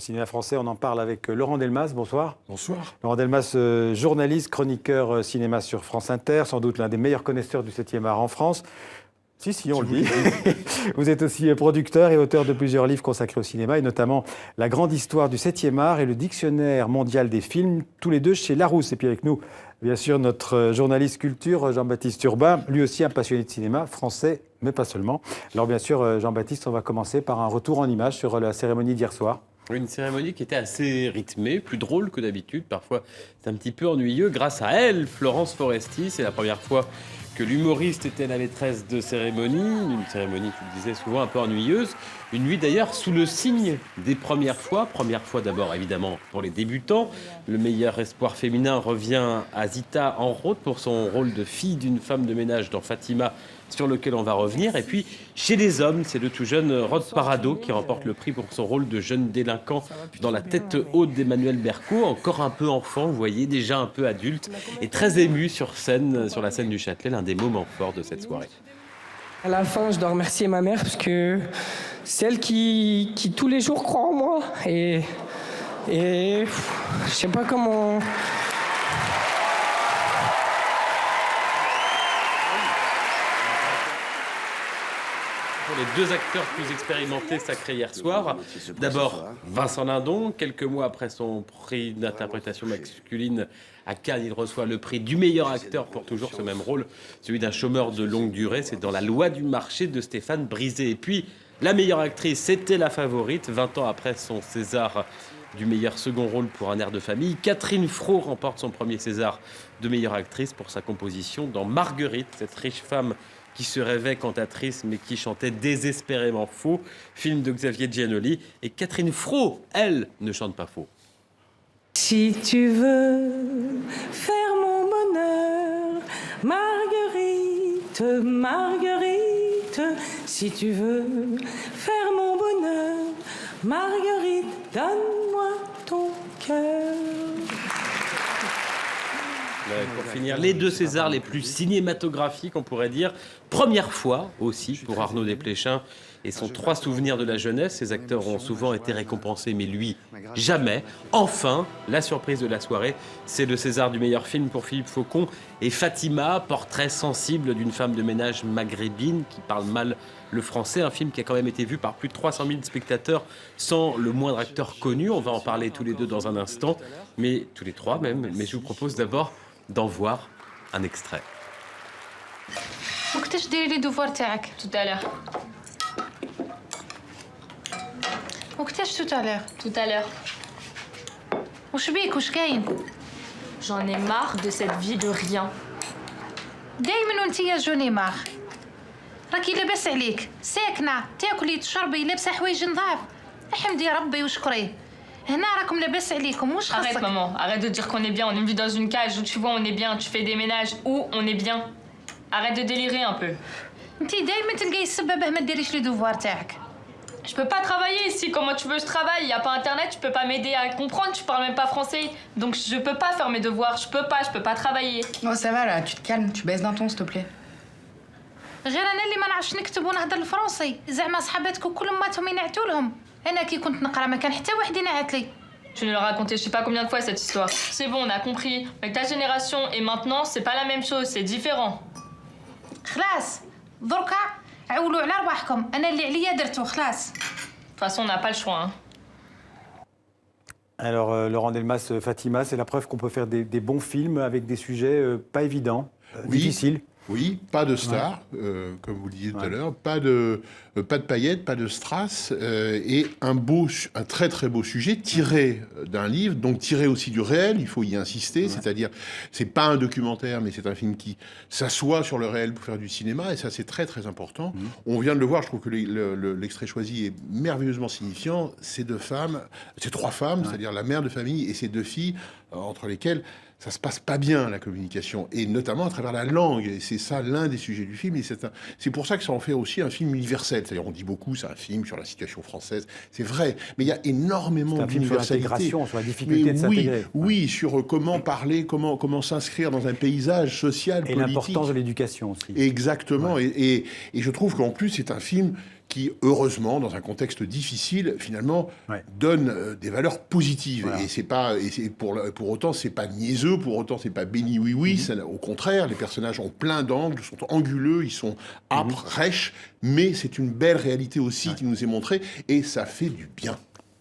Le cinéma français, on en parle avec Laurent Delmas. Bonsoir. Bonsoir. Laurent Delmas, journaliste, chroniqueur cinéma sur France Inter, sans doute l'un des meilleurs connaisseurs du 7e art en France. Si, on le dit. Vous êtes aussi producteur et auteur de plusieurs livres consacrés au cinéma, et notamment La grande histoire du 7e art et le dictionnaire mondial des films, tous les deux chez Larousse. Et puis avec nous, bien sûr, notre journaliste culture, Jean-Baptiste Urbain, lui aussi un passionné de cinéma, français, mais pas seulement. Alors bien sûr, Jean-Baptiste, on va commencer par un retour en images sur la cérémonie d'hier soir. Une cérémonie qui était assez rythmée, plus drôle que d'habitude. Parfois, c'est un petit peu ennuyeux. Grâce à elle, Florence Foresti, c'est la première fois que l'humoriste était la maîtresse de cérémonie. Une cérémonie, tu le disais, souvent un peu ennuyeuse. Une nuit d'ailleurs sous le signe des premières fois. Première fois d'abord, évidemment, pour les débutants. Le meilleur espoir féminin revient à Zita Enroth pour son rôle de fille d'une femme de ménage dans Fatima, sur lequel on va revenir. Et puis, chez les hommes, c'est le tout jeune Rod Parado qui remporte le prix pour son rôle de jeune délinquant dans La tête haute d'Emmanuel Berco. Encore un peu enfant, vous voyez, déjà un peu adulte, et très ému sur scène, sur la scène du Châtelet, l'un des moments forts de cette soirée. À la fin, je dois remercier ma mère parce que c'est elle qui tous les jours croit en moi. Et je sais pas comment... Pour les deux acteurs plus expérimentés sacrés hier soir. D'abord, Vincent Lindon. Quelques mois après son prix d'interprétation masculine à Cannes, il reçoit le prix du meilleur acteur pour toujours ce même rôle, celui d'un chômeur de longue durée. C'est dans La loi du marché de Stéphane Brisé. Et puis, la meilleure actrice, c'était la favorite. 20 ans après son César du meilleur second rôle pour Un air de famille, Catherine Fro remporte son premier César de meilleure actrice pour sa composition dans Marguerite, cette riche femme qui se rêvait cantatrice mais qui chantait désespérément faux, film de Xavier Giannoli. Et Catherine Fro, elle, ne chante pas faux. Si tu veux faire mon bonheur, Marguerite, Marguerite, si tu veux faire mon bonheur, Marguerite, donne-moi ton cœur. Pour finir, les deux Césars les plus cinématographiques, on pourrait dire. Première fois aussi pour Arnaud Desplechin et son 3 souvenirs de la jeunesse. Ces acteurs ont souvent été récompensés, mais lui, jamais. Enfin, la surprise de la soirée, c'est le César du meilleur film pour Philippe Faucon et Fatima, portrait sensible d'une femme de ménage maghrébine qui parle mal le français. Un film qui a quand même été vu par plus de 300 000 spectateurs sans le moindre acteur connu. On va en parler tous les deux dans un instant, mais tous les trois même. Mais je vous propose d'abord d'en voir un extrait. وقتاش ديري لي دوفوار تاعك؟ Tout à l'heure. وقتاش tout à l'heure؟ Tout à l'heure. وش بيك وش كاين؟ J'en ai marre de cette vie de rien. دايما وانت يا جوني ماخ راكي لاباس عليك ساكنه تاكلي تشربي لابسه حوايج نظاف احمدي ربي وشكريه هنا راكم لاباس عليكم واش Arrête خاصك maman, arrête de dire qu'on est bien, on vit dans une cage où tu vois on est bien, tu fais des ménages où on est bien. Arrête de délirer un peu. انت دايما تلقاي السبب ما ديريش لي دوفوار تاعك. Je peux pas travailler ici, comment tu veux que je travaille? Y a pas internet, tu peux pas m'aider à comprendre, tu parles même pas français. Donc je peux pas faire mes devoirs, je peux pas travailler. Oh ça va là, tu te calmes, tu baisses d'un ton s'il te plaît. غير انا اللي ما نعرفش نكتب ونهضر الفرنسي زعما صحاباتك كل ماتهم ينعتوا لهم انا كي كنت نقرا ما كان حتى واحد ينعت لي. Tu nous l'as raconté je sais pas combien de fois cette histoire. C'est bon, on a compris. Mais ta génération et maintenant, c'est pas la même chose, c'est différent. خلاص دركا عولوا على رواحكم انا اللي عليا درتو خلاص. De toute façon, on n'a pas le choix. Hein. Alors, Laurent Delmas, Fatima, c'est la preuve qu'on peut faire des bons films avec des sujets pas évidents, difficiles. Oui, pas de star, comme vous le disiez tout à l'heure, pas de paillettes, pas de strass, et un très très beau sujet tiré d'un livre, donc tiré aussi du réel, il faut y insister, c'est-à-dire, c'est pas un documentaire, mais c'est un film qui s'assoit sur le réel pour faire du cinéma, et ça c'est très très important. On vient de le voir, je trouve que l'extrait choisi est merveilleusement signifiant, ces trois femmes, c'est-à-dire la mère de famille et ces deux filles, entre lesquelles ça se passe pas bien, la communication, et notamment à travers la langue. Et c'est ça l'un des sujets du film. Et c'est pour ça que ça en fait aussi un film universel. C'est-à-dire, on dit beaucoup, c'est un film sur la situation française. C'est vrai, mais il y a énormément d'universalité. Sur l'intégration, sur la difficulté de s'intégrer. Oui, sur comment parler, comment s'inscrire dans un paysage social, politique. Et l'importance de l'éducation aussi. Exactement. Ouais. Et je trouve qu'en plus, c'est un film qui, heureusement, dans un contexte difficile, finalement, donne des valeurs positives. Voilà. Pour autant, c'est pas niaiseux, pour autant, c'est pas béni oui-oui. Au contraire, les personnages ont plein d'angles, sont anguleux, ils sont âpres, rêches, mais c'est une belle réalité aussi qui nous est montrée, et ça fait du bien.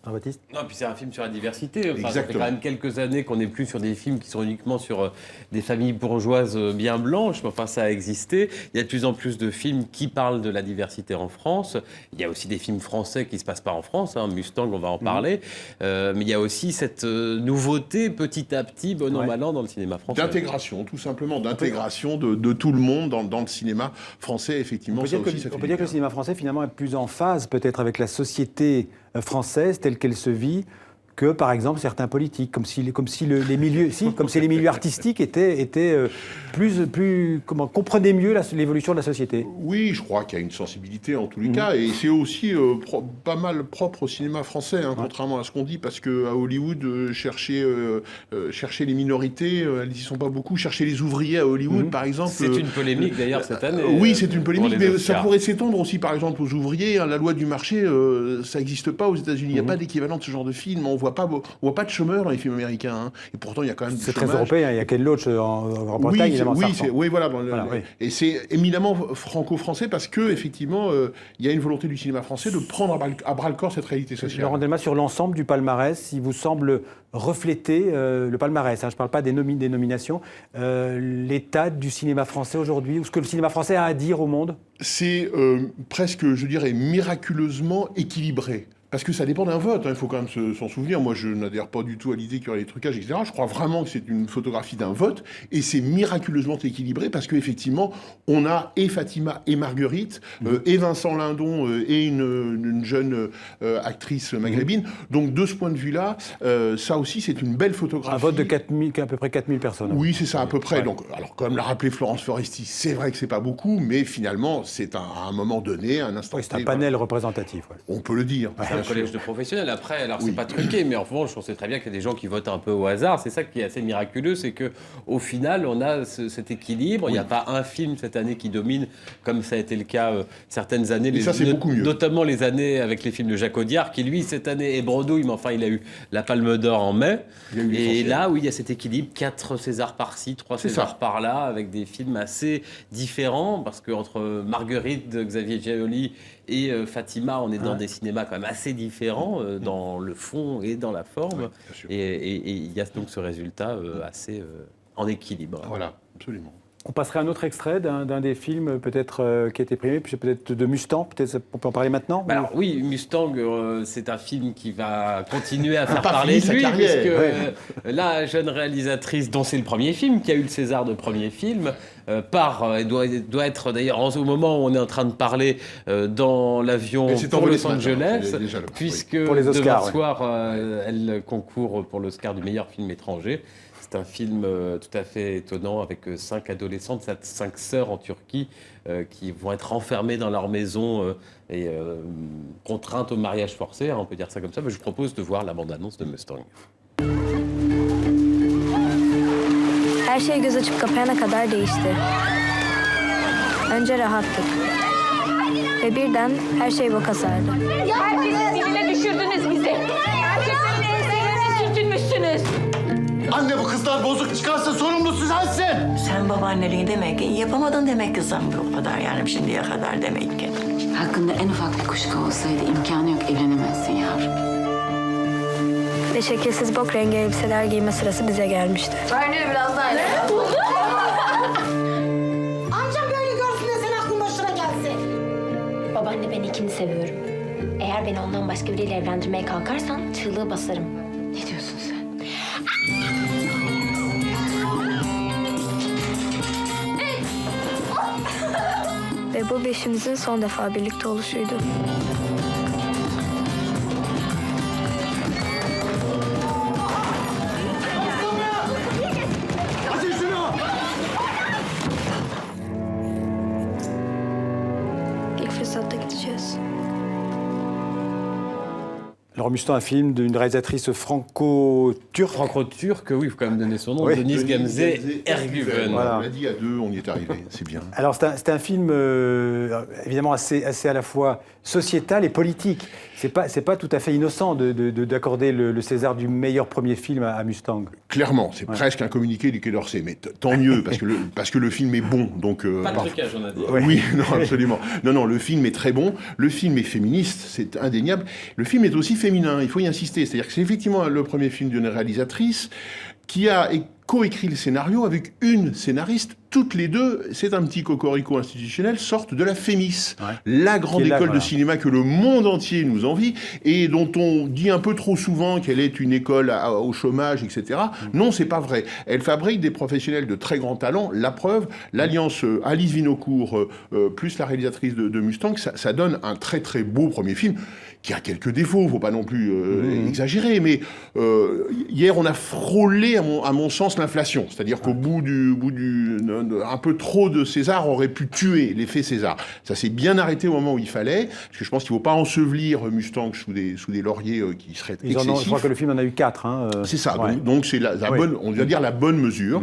Jean-Baptiste ? Non, puis c'est un film sur la diversité. Enfin, ça fait quand même quelques années qu'on n'est plus sur des films qui sont uniquement sur des familles bourgeoises bien blanches, mais enfin ça a existé. Il y a de plus en plus de films qui parlent de la diversité en France. Il y a aussi des films français qui ne se passent pas en France, hein. Mustang, on va en parler. Mais il y a aussi cette nouveauté petit à petit, bon an mal an, dans le cinéma français. D'intégration, tout simplement, d'intégration de tout le monde dans le cinéma français, effectivement. On peut dire que le cinéma français, finalement, est plus en phase peut-être avec la société française telle qu'elle se vit que, par exemple, certains politiques, comme si les milieux artistiques comprenaient mieux l'évolution de la société. Oui, je crois qu'il y a une sensibilité en tous les cas, et c'est aussi pas mal propre au cinéma français, contrairement à ce qu'on dit, parce qu'à Hollywood, chercher les minorités, elles n'y sont pas beaucoup. Chercher les ouvriers à Hollywood, par exemple. C'est une polémique d'ailleurs cette année. Oui, c'est une polémique, mais ça pourrait s'étendre aussi, par exemple, aux ouvriers. La loi du marché, ça n'existe pas aux États-Unis. Il n'y a pas d'équivalent de ce genre de film. On voit pas de chômeurs dans les films américains, hein. Et pourtant il y a quand même du chômage. C'est très européen, il y a Ken Loach en Grande-Bretagne, évidemment. Et c'est éminemment franco-français parce que effectivement il y a une volonté du cinéma français de prendre à bras le corps cette réalité sociale. Laurent Delmas, sur l'ensemble du palmarès, il vous semble refléter le palmarès, je ne parle pas des nominations, l'état du cinéma français aujourd'hui, ou ce que le cinéma français a à dire au monde? C'est presque, je dirais, miraculeusement équilibré. Parce que ça dépend d'un vote, il faut quand même s'en souvenir. Moi, je n'adhère pas du tout à l'idée qu'il y aurait des trucages, etc. Je crois vraiment que c'est une photographie d'un vote, et c'est miraculeusement équilibré, parce qu'effectivement, on a et Fatima et Marguerite, et Vincent Lindon, et une jeune actrice maghrébine. Donc, de ce point de vue-là, ça aussi, c'est une belle photographie. Un vote de à peu près 4000 personnes. Oui, c'est ça, à peu près. Donc, alors, comme l'a rappelé Florence Foresti, c'est vrai que c'est pas beaucoup, mais finalement, c'est à un moment donné, un instant. Oui, c'est un panel représentatif. On peut le dire. Un collège de professionnels. Après, alors c'est pas truqué, mais en revanche, on sait très bien qu'il y a des gens qui votent un peu au hasard. C'est ça qui est assez miraculeux, c'est que au final, on a cet équilibre. Il n'y a pas un film cette année qui domine, comme ça a été le cas certaines années. Et ça, c'est beaucoup mieux. Notamment les années avec les films de Jacques Audiard, qui lui, cette année, est bredouille, mais enfin, il a eu la Palme d'Or en mai. Et là, oui, il y a cet équilibre, 4 Césars par-ci, 3 Césars par-là, avec des films assez différents, parce qu'entre Marguerite de Xavier Giannoli et Fatima, on est dans des cinémas quand même assez différents dans le fond et dans la forme. Et il y a donc ce résultat assez en équilibre. Voilà, absolument. On passerait à un autre extrait d'un des films peut-être qui a été primé, puis peut-être de Mustang, peut-être on peut en parler maintenant. Alors oui, Mustang, c'est un film qui va continuer à faire parler de lui, puisque la jeune réalisatrice, dont c'est le premier film, qui a eu le César de premier film, doit être d'ailleurs au moment où on est en train de parler dans l'avion pour Los Angeles, puisque pour les Oscars, demain soir, elle concourt pour l'Oscar du meilleur film étranger. C'est un film tout à fait étonnant avec 5 adolescentes, 5 sœurs en Turquie qui vont être enfermées dans leur maison et contraintes au mariage forcé, on peut dire ça comme ça. Mais je vous propose de voir la bande-annonce de Mustang. Her şey göz açıp kapayana kadar değişti. Önce rahattık. Ve birden her şey boka sardı. Herkesin diline düşürdünüz bizi. Erkeklerin enselerini sürtünmüşsünüz. Anne bu kızlar bozuk çıkarsa sorumlusu sensin. Sen babaanneliği demek ki yapamadın demek ki sen bu kadar yani şimdiye kadar demek ki. Hakkında en ufak bir kuşku olsaydı imkanı yok evlenemezsin yavrum. Ve şekilsiz bok rengi elbiseler giyme sırası bize gelmişti. Verniyor biraz daha. Amcam böyle görsün de sen aklın başına gelsin. Babaanne ben ikini seviyorum. Eğer beni ondan başka biriyle evlendirmeye kalkarsan çığlığı basarım. Ne diyorsun sen? Ve bu beşimizin son defa birlikte oluşuydu. İlk fırsatta gideceğiz. Alors Mustang, un film d'une réalisatrice franco-turque. Franco-turque, oui, il faut quand même donner son nom, Oui. Denise Gamze Erguven. Voilà. On l'a dit à deux, on y est arrivé, c'est bien. Alors c'est un film évidemment assez à la fois sociétal et politique. C'est pas tout à fait innocent d'accorder le César du meilleur premier film à Mustang. Clairement, c'est presque un communiqué du Quai d'Orsay, mais tant mieux, parce que le film est bon. Donc, Pas de trucage, on a dit. Oui, non, absolument. Non, le film est très bon, le film est féministe, c'est indéniable. Le film est aussi féminin, il faut y insister. C'est-à-dire que c'est effectivement le premier film d'une réalisatrice qui a coécrit le scénario avec une scénariste. Toutes les deux, c'est un petit cocorico institutionnel, sortent de la Fémis, la grande école de cinéma que le monde entier nous envie et dont on dit un peu trop souvent qu'elle est une école au chômage, etc. Non, c'est pas vrai. Elle fabrique des professionnels de très grand talent. La preuve, l'alliance Alice Vinocourt plus la réalisatrice de Mustang, ça donne un très très beau premier film qui a quelques défauts, faut pas non plus exagérer, mais hier on a frôlé, à mon sens, l'inflation. C'est-à-dire qu'au bout un peu trop de César aurait pu tuer l'effet César. Ça s'est bien arrêté au moment où il fallait, parce que je pense qu'il ne faut pas ensevelir Mustang sous des lauriers qui seraient excessifs. Je crois que le film en a eu 4. Hein, c'est ça, donc c'est la bonne, on doit dire la bonne mesure.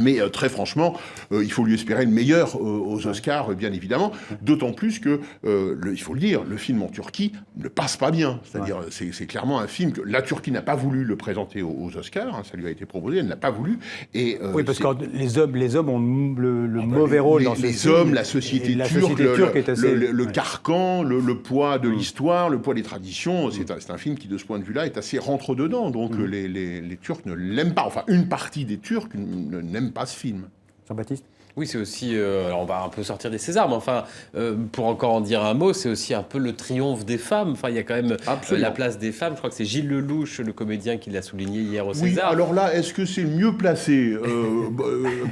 Mais très franchement, il faut lui espérer le meilleur aux Oscars, bien évidemment. D'autant plus que, il faut le dire, le film en Turquie ne passe pas bien. C'est-à-dire, c'est clairement un film que la Turquie n'a pas voulu le présenter aux Oscars. Hein, ça lui a été proposé, elle n'a pas voulu. Et, oui, parce que les hommes ont le mauvais rôle dans ce film. Les hommes, la société turque, le carcan, le poids de l'histoire, le poids des traditions. C'est un film qui, de ce point de vue-là, est assez rentre-dedans. Donc les Turcs ne l'aiment pas. Enfin, une partie des Turcs n'aime pas ce film. Jean-Baptiste ? Oui, c'est aussi, alors on va un peu sortir des Césars, mais enfin, pour encore en dire un mot, c'est aussi un peu le triomphe des femmes. Enfin, il y a quand même la place des femmes. Je crois que c'est Gilles Lelouch, le comédien, qui l'a souligné hier au César. Oui, alors là, est-ce que c'est mieux placé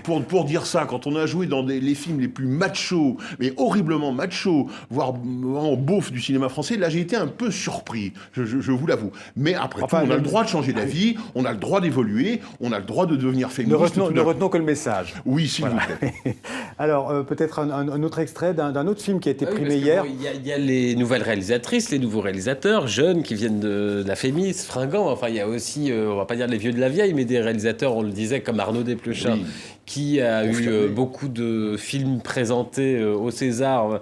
pour dire ça, quand on a joué dans les films les plus machos, mais horriblement machos, voire en beauf du cinéma français, là j'ai été un peu surpris, je vous l'avoue. Mais après tout, on a le droit de changer d'avis, on a le droit d'évoluer, on a le droit de devenir féministe. Ne retenons que le message. Oui, s'il vous plaît. Alors, peut-être un autre extrait d'un autre film qui a été primé hier. Il y a les nouvelles réalisatrices, les nouveaux réalisateurs, jeunes, qui viennent de la Fémis, fringants. Enfin, il y a aussi, on va pas dire les vieux de la vieille, mais des réalisateurs, on le disait, comme Arnaud Desplechin, qui a eu beaucoup de films présentés au César.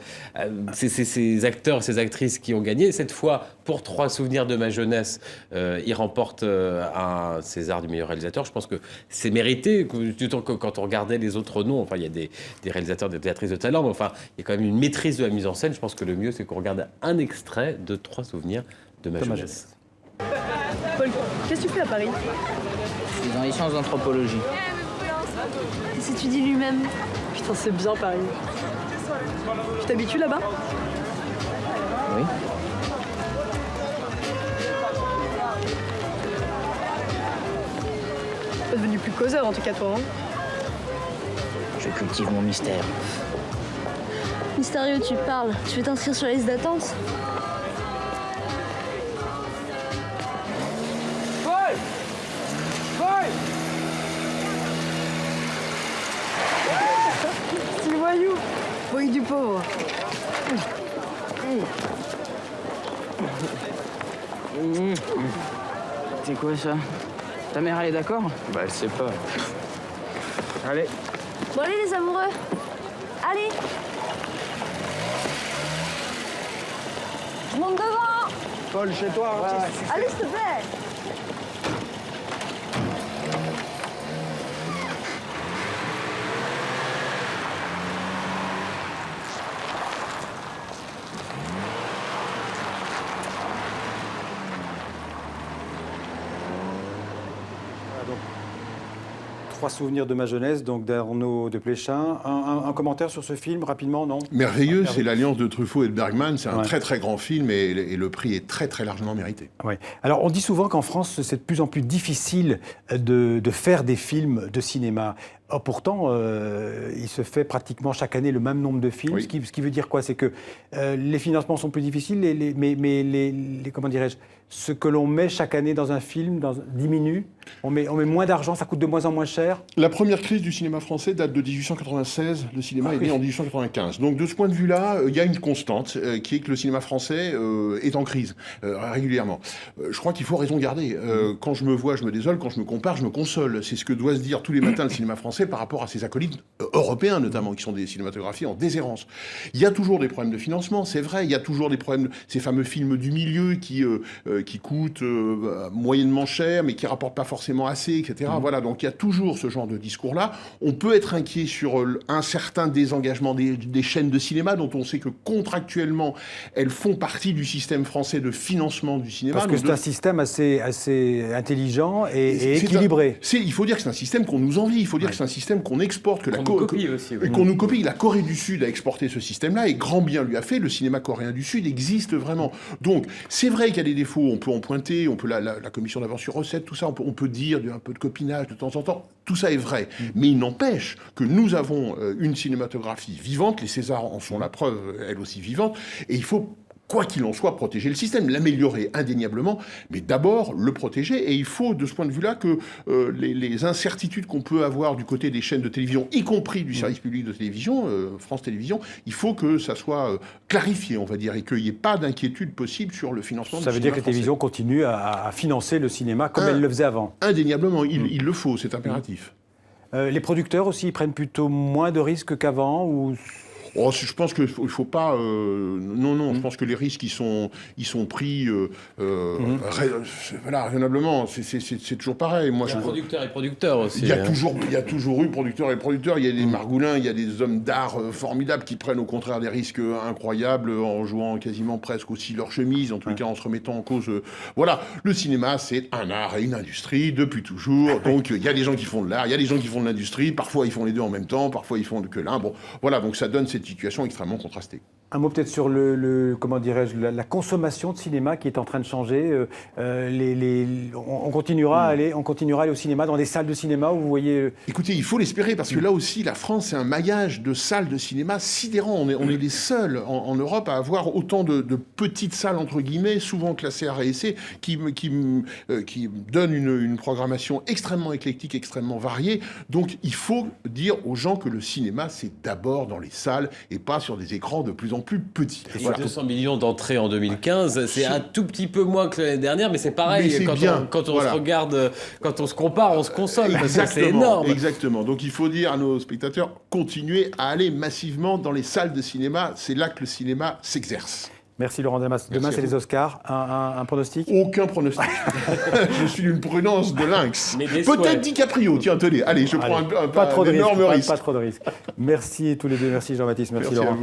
C'est ces acteurs, ces actrices qui ont gagné. Cette fois, pour 3 souvenirs de ma jeunesse, ils remportent un César du meilleur réalisateur. Je pense que c'est mérité, d'autant que quand on regardait les autres noms, enfin, il y a des réalisateurs, des théâtrices de talent, mais enfin, il y a quand même une maîtrise de la mise en scène. Je pense que le mieux, c'est qu'on regarde un extrait de 3 souvenirs de ma jeunesse. Paul, qu'est-ce que tu fais à Paris? Je suis dans les sciences d'anthropologie. Il s'étudie lui-même. Putain, c'est bien Paris. Tu t'habitues là-bas? Oui. T'es devenu plus causeur en tout cas, toi, hein? Je cultive mon mystère. Mystérieux, tu parles. Tu veux t'inscrire sur la liste d'attente? C'est le voyou. Voyou du pauvre. C'est quoi ça? Ta mère, elle est d'accord? Bah, elle sait pas. Allez. Bon, allez, les amoureux. Allez. Je monte devant. Paul, chez toi. Ouais. Allez, s'il te plaît. Donc, 3 souvenirs de ma jeunesse, donc d'Arnaud Desplechin. Un commentaire sur ce film, rapidement, non? Merveilleux, c'est l'alliance de Truffaut et de Bergman. C'est un très très grand film et le prix est très très largement mérité. Ouais. Alors, on dit souvent qu'en France, c'est de plus en plus difficile de faire des films de cinéma. Or, pourtant, il se fait pratiquement chaque année le même nombre de films, Oui. ce qui veut dire quoi? C'est que les financements sont plus difficiles, mais comment dirais-je, ce que l'on met chaque année dans un film diminue, on met moins d'argent, ça coûte de moins en moins cher. La première crise du cinéma français date de 1896, le cinéma est né en 1895. Donc de ce point de vue-là, il y a une constante qui est que le cinéma français est en crise régulièrement. Je crois qu'il faut raison garder. Quand je me vois, je me désole, quand je me compare, je me console. C'est ce que doit se dire tous les matins le cinéma français par rapport à ses acolytes européens notamment, qui sont des cinématographies en déshérence. Il y a toujours des problèmes de financement, c'est vrai, il y a toujours des problèmes, ces fameux films du milieu qui coûtent moyennement cher, mais qui rapportent pas forcément assez, etc. Voilà, donc il y a toujours ce genre de discours-là. On peut être inquiet sur un certain désengagement des chaînes de cinéma, dont on sait que contractuellement, elles font partie du système français de financement du cinéma. Parce que c'est un système assez intelligent et équilibré. Il faut dire que c'est un système qu'on nous envie, il faut dire que c'est un système qu'on exporte, Qu'on nous copie aussi, oui. qu'on nous copie. La Corée du Sud a exporté ce système-là et grand bien lui a fait. Le cinéma coréen du Sud existe vraiment. Donc, c'est vrai qu'il y a des défauts, on peut en pointer, on peut la commission d'avance sur recette, tout ça, on peut dire un peu de copinage de temps en temps. Tout ça est vrai. Mais il n'empêche que nous avons une cinématographie vivante, les Césars en sont la preuve, elle aussi vivante, et il faut, quoi qu'il en soit, protéger le système, l'améliorer indéniablement, mais d'abord le protéger. Et il faut, de ce point de vue-là, que les incertitudes qu'on peut avoir du côté des chaînes de télévision, y compris du service public de télévision, France Télévisions, il faut que ça soit clarifié, on va dire, et qu'il n'y ait pas d'inquiétude possible sur le financement du cinéma. Ça veut dire que les télévisions continuent à financer le cinéma comme elles le faisaient avant. Indéniablement, il le faut, c'est impératif. Les producteurs aussi, ils prennent plutôt moins de risques qu'avant ou... Oh, je pense qu'il ne faut pas... non, je pense que les risques, ils sont pris voilà, raisonnablement. C'est toujours pareil. Moi, il y a producteurs et producteurs aussi. Il y a toujours eu producteurs et producteurs. Il y a des margoulins, il y a des hommes d'art formidables qui prennent au contraire des risques incroyables en jouant quasiment presque aussi leur chemise, en tout cas en se remettant en cause. Voilà, le cinéma, c'est un art et une industrie depuis toujours. Donc, il y a des gens qui font de l'art, il y a des gens qui font de l'industrie. Parfois, ils font les deux en même temps. Parfois, ils font que l'un. Bon, voilà, donc ça donne cette situation extrêmement contrastée. Un mot peut-être sur comment dirais-je, la consommation de cinéma qui est en train de changer. On continuera à aller au cinéma, dans des salles de cinéma où vous voyez... Écoutez, il faut l'espérer, parce que là aussi, la France, c'est un maillage de salles de cinéma sidérant. On est les seuls en Europe à avoir autant de petites salles, entre guillemets, souvent classées A et C, qui donnent une programmation extrêmement éclectique, extrêmement variée. Donc, il faut dire aux gens que le cinéma, c'est d'abord dans les salles et pas sur des écrans de plus en plus petits. Et voilà. 200 millions d'entrées en 2015, c'est un tout petit peu moins que l'année dernière, mais c'est pareil. Quand on se regarde, quand on se compare, on se console. C'est énorme. Exactement. Donc il faut dire à nos spectateurs, continuez à aller massivement dans les salles de cinéma. C'est là que le cinéma s'exerce. Merci Laurent Delmas. Demain, c'est les Oscars. Un pronostic? Aucun pronostic. Je suis d'une prudence de lynx. Peut-être DiCaprio. Tiens, tenez. Allez, je prends un énorme risque. Pas trop de risques. Merci tous les deux. Merci Jean-Baptiste. Merci Laurent.